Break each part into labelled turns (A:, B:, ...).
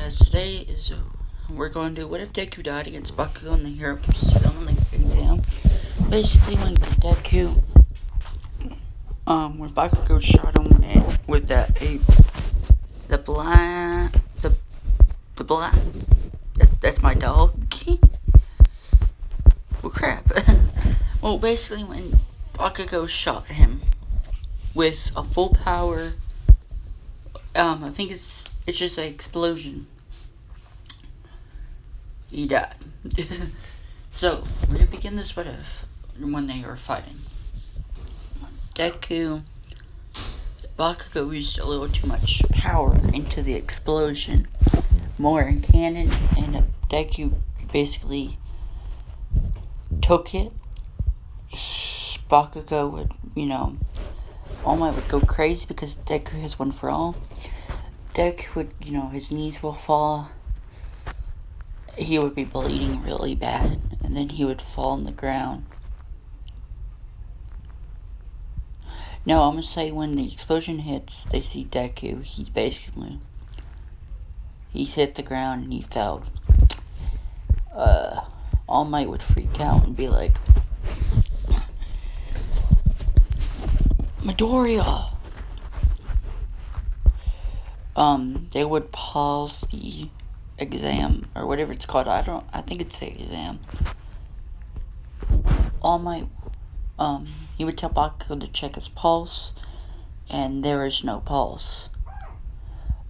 A: guys, today is we're going to do what if Deku died against Bakago in the hero versus villain exam. Basically, when when Bakago shot him and with the black, the black, that's my dog. Well, crap. Well, basically, when Bakago shot him with a full power, I think it's just an explosion. He died. So, we're gonna begin this what if when they were fighting. Bakago used a little too much power into the explosion, more in cannon, and Deku basically took it. Bakago would, All Might would go crazy because Deku has one for all. Deku would, his knees will fall. He would be bleeding really bad, and then he would fall on the ground. Now, I'm gonna say when the explosion hits, they see Deku. He's hit the ground and he fell. All Might would freak out and be like, Midoriya! They would pause the exam, or whatever it's called. I think it's the exam. All Might, he would tell Bakago to check his pulse, and there is no pulse.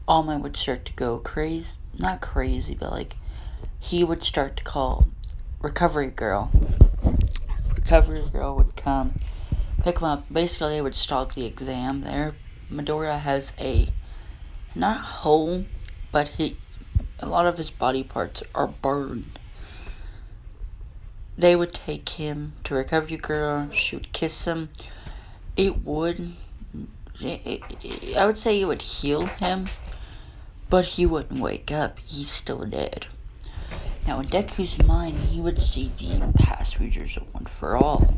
A: All Might would start to go crazy, not crazy, but he would start to call Recovery Girl. Recovery Girl would come, pick him up. Basically, they would stop the exam there. Midoriya has not hole, but a lot of his body parts are burned. They would take him to Recovery Girl. She would kiss him. I would say it would heal him, but he wouldn't wake up. He's still dead. Now, in Deku's mind, he would see the past users of One for All.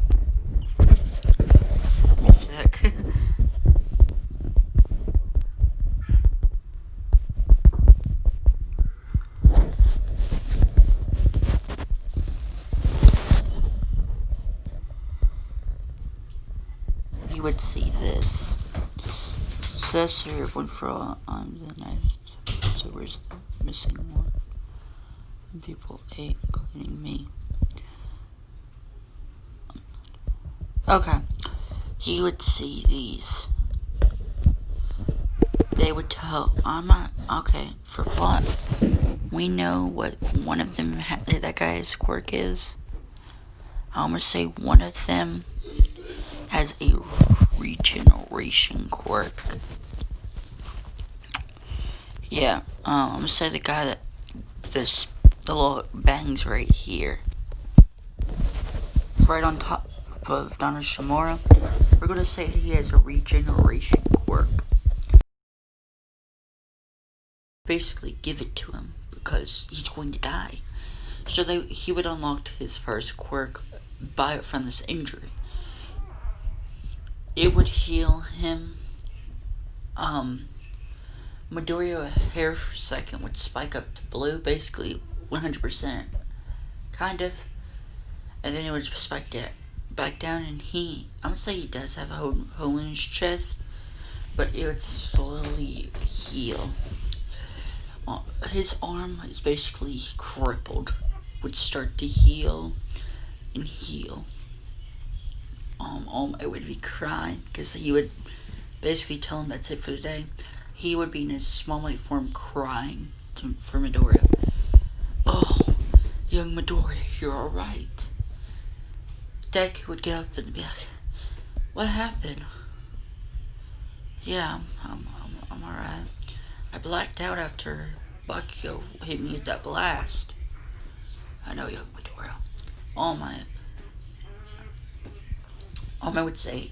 A: He would see this. Successor of One for All. I'm the next. So where's the missing one? People 8, including me. Okay. He would see these. They would tell, for plot, we know what one of them, that guy's quirk is. I'm gonna say one of them has a regeneration quirk. Yeah, I'm gonna say the guy that, the little bangs right here. Right on top of Donna Shimura. We're gonna say he has a regeneration quirk. Basically give it to him because he's going to die. So he would unlock his first quirk from this injury. It would heal him. Midoriya hair for a second would spike up to blue, basically 100%, kind of, and then it would spike back down, and I'm gonna say he does have a hole in his chest, but it would slowly heal. His arm is basically crippled, would start to heal and heal. It would be crying because he would basically tell him that's it for the day. He would be in his Small Might form crying for Midoriya. Oh, young Midoriya, you're alright. Deku would get up and be like, what happened? Yeah, I'm alright. I blacked out after Bakago hit me with that blast. I know, young Midoriya. All Might would say,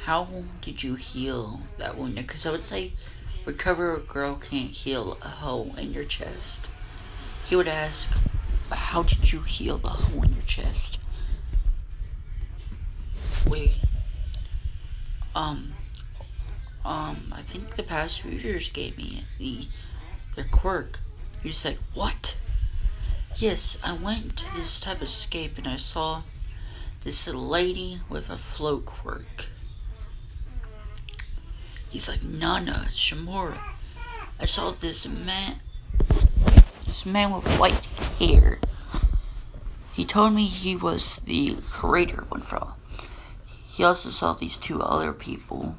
A: how did you heal that wound? Because I would say, Recover Girl can't heal a hole in your chest. He would ask, how did you heal the hole in your chest? Wait. I think the past users gave me the their quirk. He was like, what? Yes, I went to this type of escape and I saw this lady with a float quirk. He's like, Nana, Shimura. I saw this man with white hair. He told me he was the creator of One For All. He also saw these two other people.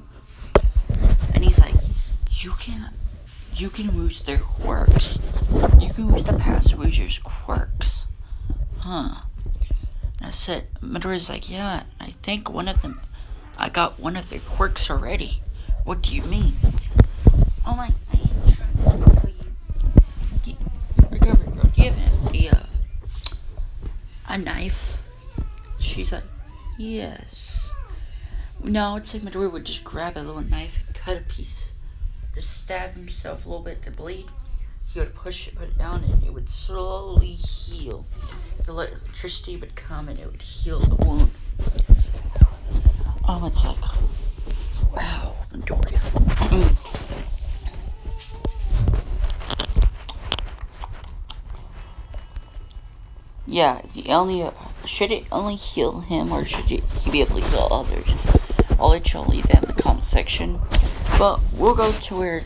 A: And he's like, you can use their quirks. You can use the past wizard's quirks. Huh. And I said, Midoriya's like, yeah, I think I got one of their quirks already. What do you mean? Oh my, I ain't trying to tell you. Recover, girl. Do you have a knife? She's like, yes. No, it's like Midoriya would just grab a little knife and cut a piece. Just stab himself a little bit to bleed. He would put it down, and it would slowly heal. The electricity would come, and it would heal the wound. It's like, wow, Midoriya. Yeah, should it only heal him, or should he be able to heal others? I'll let y'all leave that in the comment section. But we'll go to where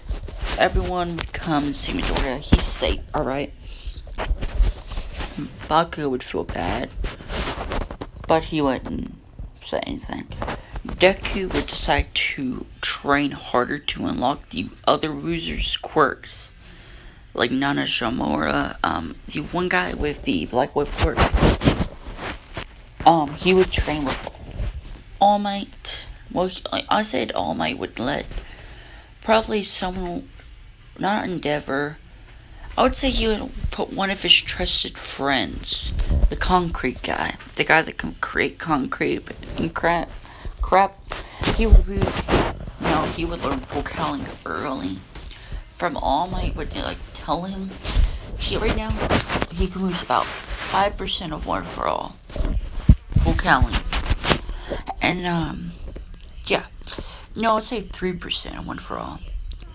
A: everyone would come and see Midoriya. He's safe, alright? Bakago would feel bad, but he wouldn't say anything. Deku would decide to train harder to unlock the other losers' quirks. Like Nana Shimura, the one guy with the black whip quirk. He would train with All Might. Well, I said All Might would let probably someone, not Endeavor. I would say he would put one of his trusted friends, the concrete guy, the guy that can create concrete and crap. He would learn full counting early. From All Might would tell him. Right now he can lose about 5% of One For All. Full counting. And yeah. No, I'd say 3% of One For All.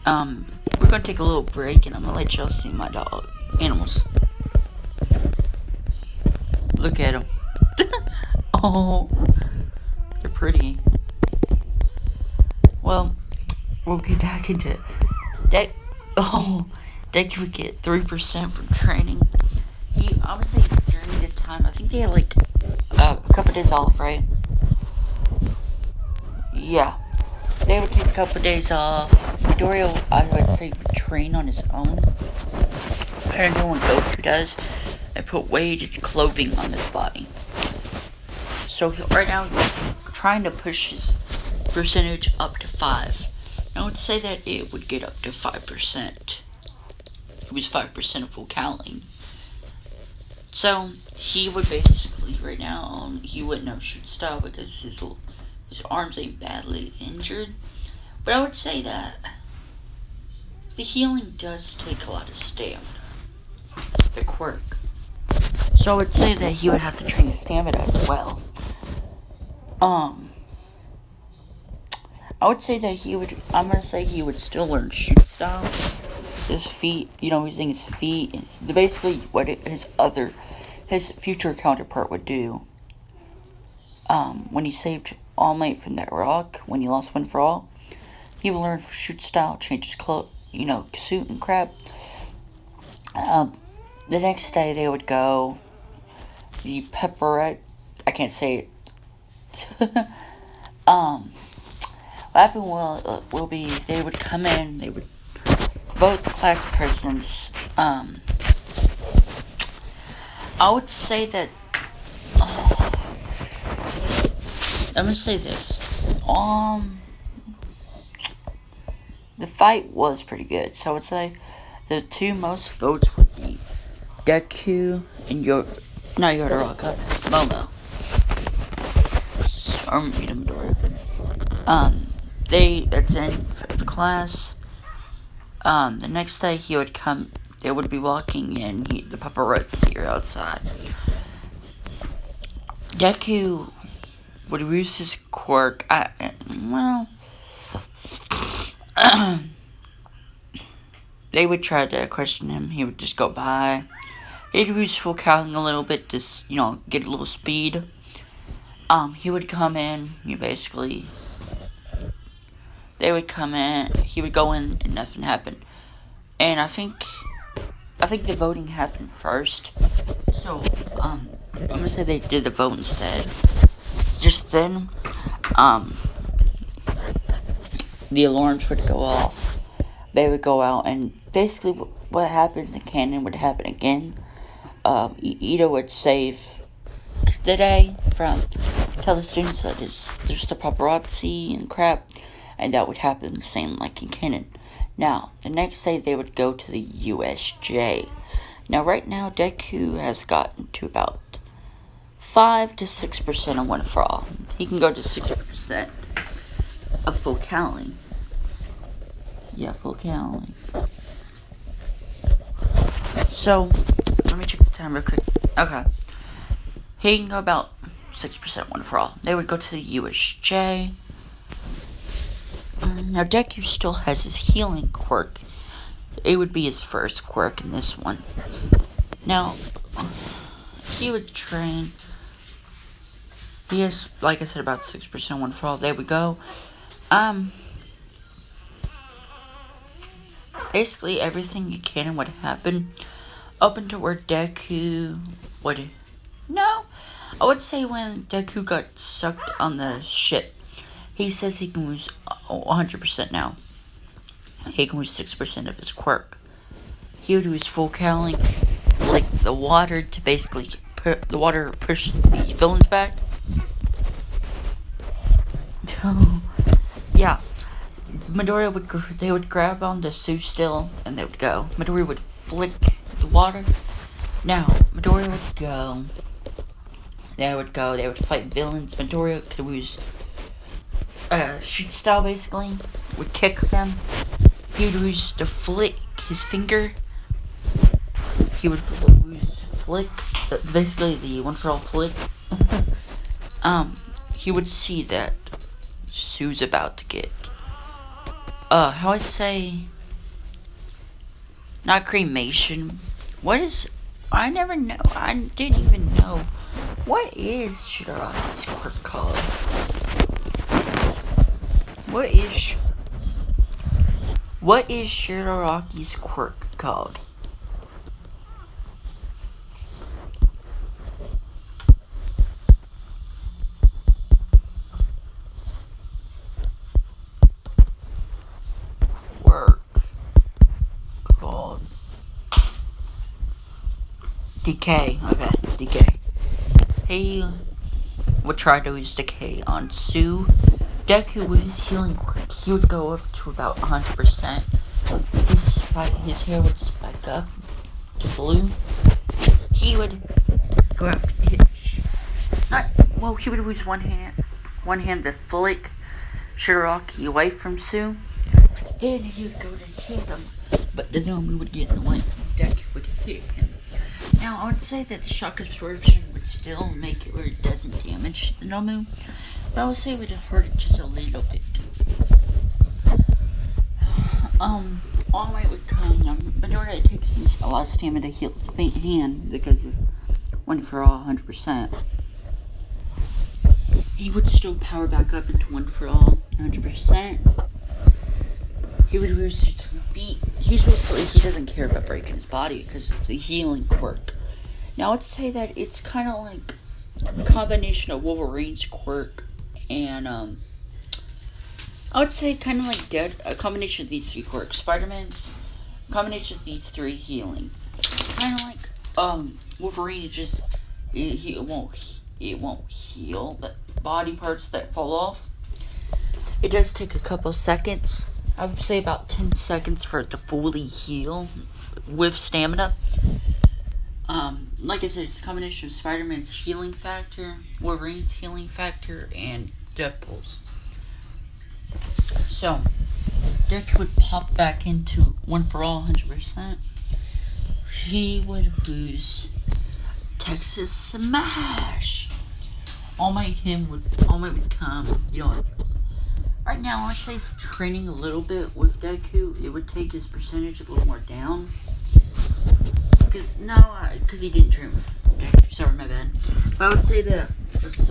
A: We're gonna take a little break, and I'm gonna let y'all see my animals. Look at them. Oh, they're pretty. Well, we'll get back into that. Oh, Deku would get 3% from training. I would say during the time, I think they had a couple days off, right? Yeah. They would take a couple days off. Midoriya, I would say, would train on his own. I don't know what Goku does. And put weighted clothing on his body. So right now he's trying to push his percentage up to 5. I would say that it would get up to 5%. It was 5% of full counting. So he would basically right now he wouldn't know shoot style because his arms ain't badly injured. But I would say that the healing does take a lot of stamina. The quirk. So I would say that he would have to train his stamina as well. I would say that I'm gonna say he would still learn shoot style. His feet, using his feet. Basically what his future counterpart would do. When he saved All Might from that rock, when he lost One For All, he would learn shoot style, change his clothes, suit and crap. The next day they would go, the pepperette, I can't say it. What happened will be, they would come in, they would vote the class presidents. I would say that, I'm gonna say this, the fight was pretty good, so I would say the two most votes would be Deku and Yodoraka, Momo. Or Midoriya. That's in the class. The next day he would come, they would be walking in, the paparazzi are outside. Deku would use his quirk, they would try to question him. He would just go by. He'd use full counting a little bit to, get a little speed. He would come in. They would come in. He would go in, and nothing happened. And I think the voting happened first. So, I'm gonna say they did the vote instead. Just then, the alarms would go off. They would go out, and basically what happens in canon would happen again. Ida would save the day from tell the students that there's the paparazzi and crap, and that would happen the same like in canon. Now, the next day they would go to the USJ. Now, right now, Deku has gotten to about 5 to 6% of One for All. He can go to 6% of full counting. Yeah, full counting. So, let me check the time real quick. Okay. He can go about 6% One for All. They would go to the USJ. Now, Deku still has his healing quirk. It would be his first quirk in this one. Now, he would train. He has, like I said, about 6% One for All. They would go. Basically, everything in canon would happen up until where Deku would. No, I would say when Deku got sucked on the ship. He says he can lose 100% now. He can lose 6% of his quirk. He would use full counting, like the water, to basically push the villains back. Yeah, they would grab onto Sue still, and they would go. Midoriya would flick the water. Now, Midoriya would go. They would fight villains. Midoriya could use shoot style, basically. Would kick them. He would use to flick his finger. He would use flick, basically the One for All flick. He would see that Sue's about to get, how I say, not cremation. I never know. I didn't even know. What is Shidaraki's quirk called? What is Shidaraki's quirk called? Decay. Okay, decay. He would try to use decay on Sue. Deku, with his healing quirk, he would go up to about 100%. His hair would spike up to blue. He would go after he would use one hand to flick Shigaraki away from Sue. Then he would go to hit him, but the Nomu would get in the way. Deku would hit him. Now, I would say that the shock absorption would still make it where it doesn't damage the Nomu, but I would say it would hurt it just a little bit. All Might would come. Midoriya takes a lot of stamina to heal his faint hand because of One for All 100%. He would still power back up into One for All 100%. He would lose his feet. He doesn't care about breaking his body because it's a healing quirk. Now, let's say that it's kind of like a combination of Wolverine's quirk and, I would say kind of like a combination of these three quirks. Spider-Man's combination of these three healing. Kind of like, Wolverine is just, it won't heal the body parts that fall off. It does take a couple seconds. I would say about 10 seconds for it to fully heal with stamina. Like I said, it's a combination of Spider-Man's healing factor, Wolverine's healing factor, and Deadpool's. So, Deku would pop back into One for All 100%. He would lose Texas Smash. All Might would come, Right now, I'd say training a little bit with Deku, it would take his percentage a little more down. Because he didn't train with Deku. Sorry, my bad. But I would say that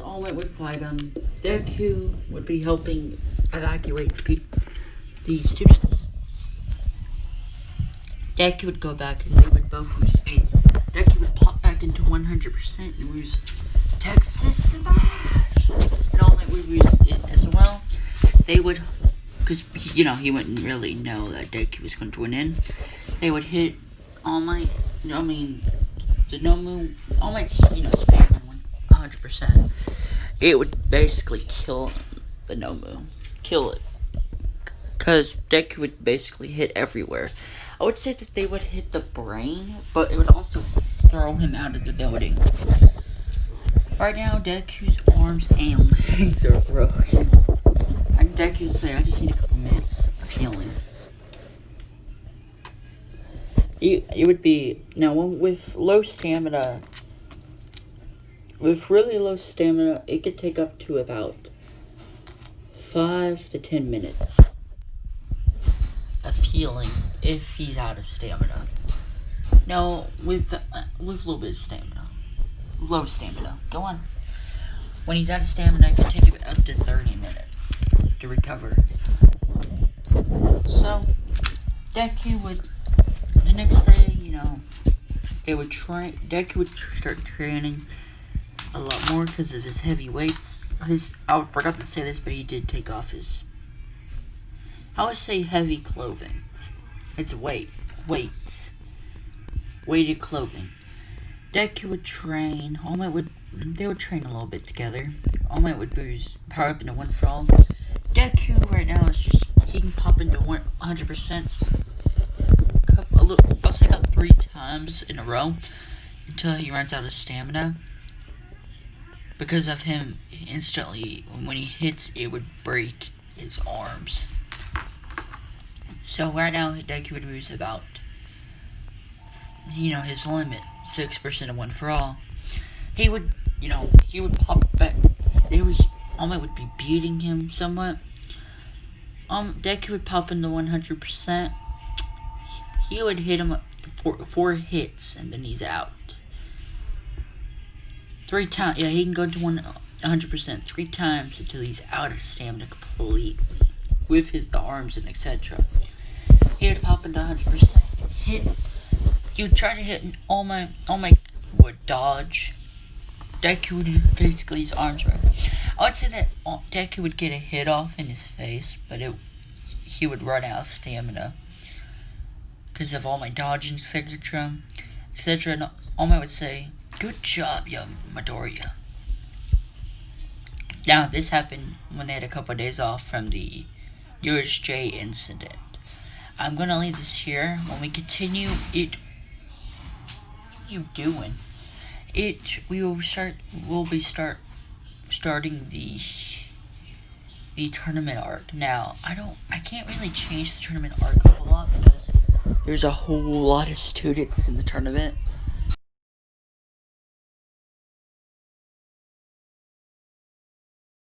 A: All Might would fight him. Deku would be helping evacuate the students. Deku would go back and they would both lose 8. Deku would pop back into 100% and lose Texas Smash. And All Might would lose it as well. They would, because, he wouldn't really know that Deku was going to join in. They would hit All Might, the Nomu, All Might's, spam 100%. It would basically kill the Nomu. Kill it. Because Deku would basically hit everywhere. I would say that they would hit the brain, but it would also throw him out of the building. Right now, Deku's arms and legs are broken. And Deku would say, I just need a couple minutes of healing. It would be, now with low stamina, with really low stamina, it could take up to about 5 to 10 minutes of healing if he's out of stamina. Now, with a little bit of stamina, low stamina, go on. When he's out of stamina, it can take him up to 30 minutes to recover. So, Deku would, the next day, Deku would start training a lot more because of his heavy weights. I forgot to say this, but he did take off his, I would say, heavy clothing. It's weights. Weighted clothing. Deku would train. They would train a little bit together. All Might would power up into one for all. Deku right now is he can pop into 100%. I'll say about 3 times in a row until he runs out of stamina. Because of him, instantly, when he hits, it would break his arms. So right now, Deku would use about, his limit, 6% of one for all. He would pop back. All Might would be beating him somewhat. Deku would pop into 100%. He would hit him 4 hits, and then he's out. 3 times, he can go to 100% 3 times until he's out of stamina completely, with the arms and etc. He would pop into 100%. He would try to hit, and All Might would dodge. Deku would basically his arms right. I would say that Deku would get a hit off in his face, but he would run out of stamina because of All Might dodging, etc. And All Might would say, "Good job, young Midoriya." Now, this happened when they had a couple of days off from the USJ incident. I'm gonna leave this here. When we continue, what are you doing? We'll be starting the tournament arc. Now, I can't really change the tournament arc a whole lot because there's a whole lot of students in the tournament.